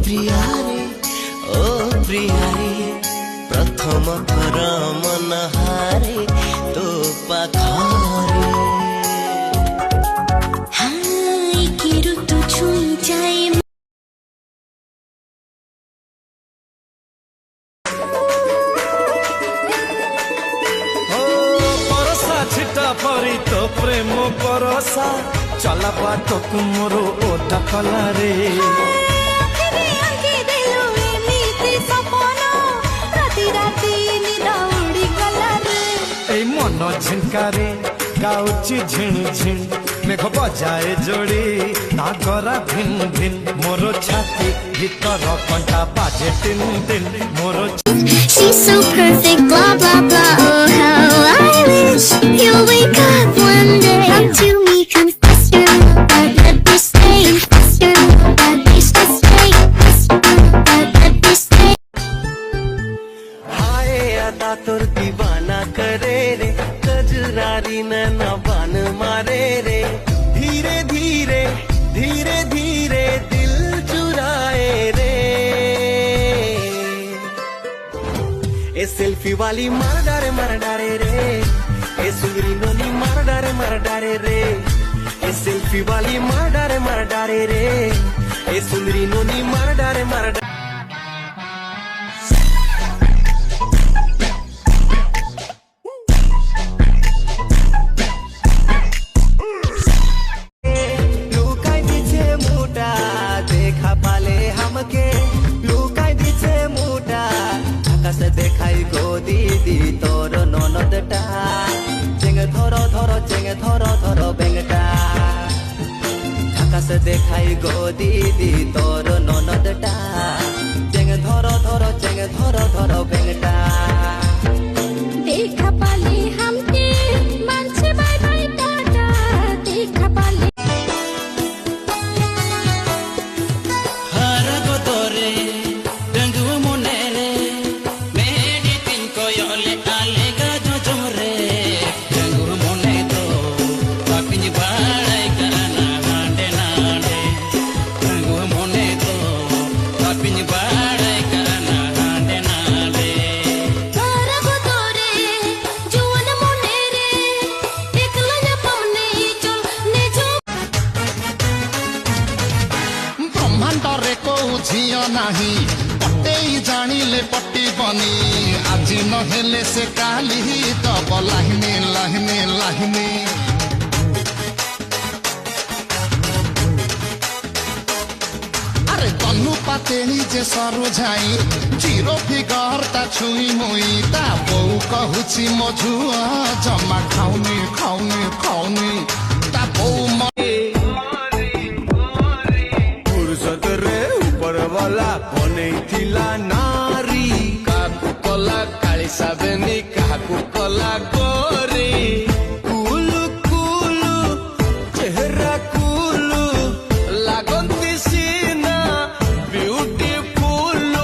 प्रियारे ओ प्रियारे प्रथम थर मन हारे तो पाखरे हाय कि ऋतु छुई जाए छिटा परी तो प्रेम परसा चला बाटक मोर ओटा कला रे এই মন ঝিঙ্কারে গাউছি ঝিণ ঝিণ মেঘ বজায় যোড়ি নাগরা ভিন ভিন মোর ছাতি ভিতর কণ্টা বাজে tin tin more She's so perfect, blah blah blah. Oh, how I wish you'll wake up one day. Come to me, confess your love, but let me stay. Confess your love, but please just stay. Confess your love, but let me stay. हाय अदा तोर दीवाना करे रे कजरारी नैना बान मारे रे धीरे धीरे धीरे धीरे दिल चुराए रे ए सेल्फी वाली मार डारे रे ए सुंदरी नोनी मार डारे रे ए सेल्फी वाली मार डारे रे ए सुंदरी नोनी मार डारे लुकाई दिछे मुटा देखा पाले हमके लुकाई दिछे मुटा आकाश देखाई गो दीदी तोर ननदटा चेंगे धरो धरो चेंगे धरो धरो बेंगटा आकाश देखाई गो दीदी तोर ननदटा चेंगे धरो धरो चेंगे धरो धरो बेंगटा देखा पाले हमके मन से बाय बाय टाटा देखा पाले हर गोतरे रंगु मोनेरे मेडी पिंको योले आले गाजो जोरे रंगु मोने तो पापिनी बाड़ाई गाना हांडे नांडे रंगु मोने तो पापिनी बाड़ाई गाना हांडे नांडे तारा को तोरे जुवन मोने रे एकला या पमने चल ने जो ବ୍ରହ୍ମାଣ୍ଡରେ କୋଉ ଝିଅ ନାହିଁ ପଟେଇ ଜାଣିଲେ ପଟିବନି ଆଜି ନହେଲେ ସେ କାଲି ଦବ ଲାହିନି ଲାହିନି ଲାହିନି আরে তনু পাতেনি যে সরু ঝাই জিরো ফিগর তা ছুই মুই তা বউ কহুছি ମୋ ଝୁଅ ଜମା ଖାଉନି ଖାଉନି ଖାଉନି ତା ବউ फुर्सत रे ऊपर वाला बनैथिला नारी काकू कला काली साबेनी काकू कला गोरी कुलु कुलु चेहरा कुलु लागंती सीना ब्यूटीफुल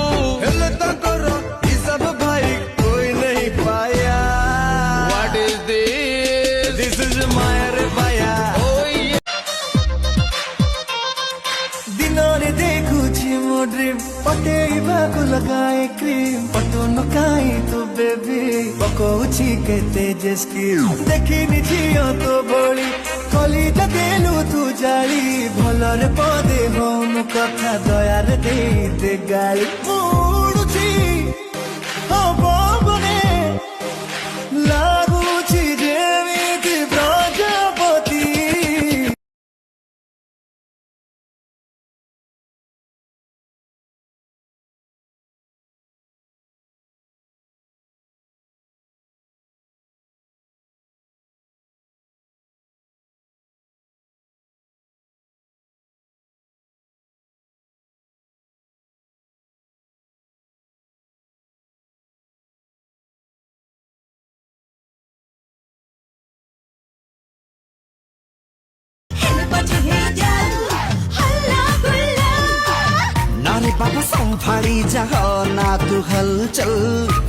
हेले तकर हिसाब भाई कोई नहीं पाया व्हाट इज दिस इज मायर बाया दिनरे देखुछि मो ड्रीम पटेइबाको लगाए क्रीम पटो नुकाई तो बेबी पकौछि केते जेस्की देखिनि झियो तो बड़ी कलिजा देलु तू जाली भलरे पदे होनु कथा दयारे दे गाली मुडुछि हबो बने लागुछि जेमिति प्रजापति नारे बाबा सम्फाडी जाह ना तू हलचल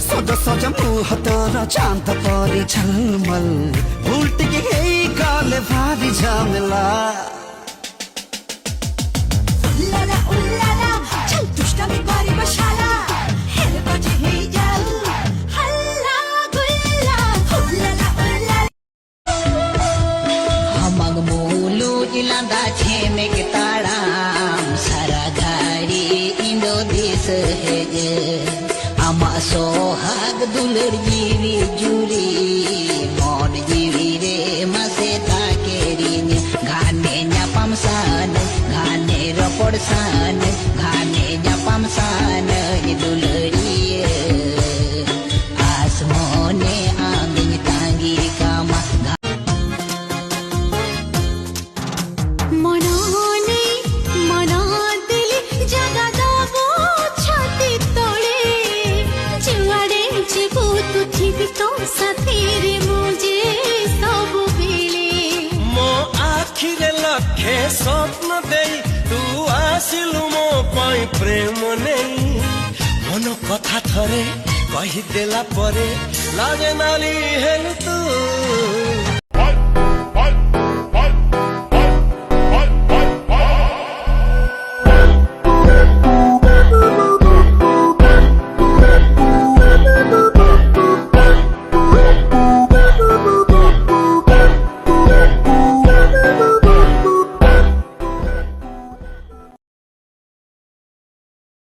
सज सज मुह तर चांद परी छलमल उल्टी के हे काले भारी झमेला उल्लाला उल्लाला चल तू দুলের জিরি জুরি মন জিরি রে মাসে থাকে রিন ঘানে nyapam sana ঘানে রপড় সান ঘানে nyapam sana দুলরিয়ে আসমনে আঙ্গিন তাঙ্গি কামা মননে মনদিলি জাগা দবো ছাতি তলে যুয়াড়ে ଯିବୁ ତୁ ଥିବି ତୋ ସାଥିରେ ମୁଁ ଯେ ସବୁବେଳେ ମୋ ଆଖିରେ ଲକ୍ଷେ ସ୍ୱପ୍ନ ଦେଇ ତୁ ଆସିଲୁ ମୋ ପାଇଁ ପ୍ରେମ ନେଇ ମନ କଥା ଥରେ କହିଦେଲା ପରେ ଲାଗେ ନାଲି ହେଲୁ ତୁ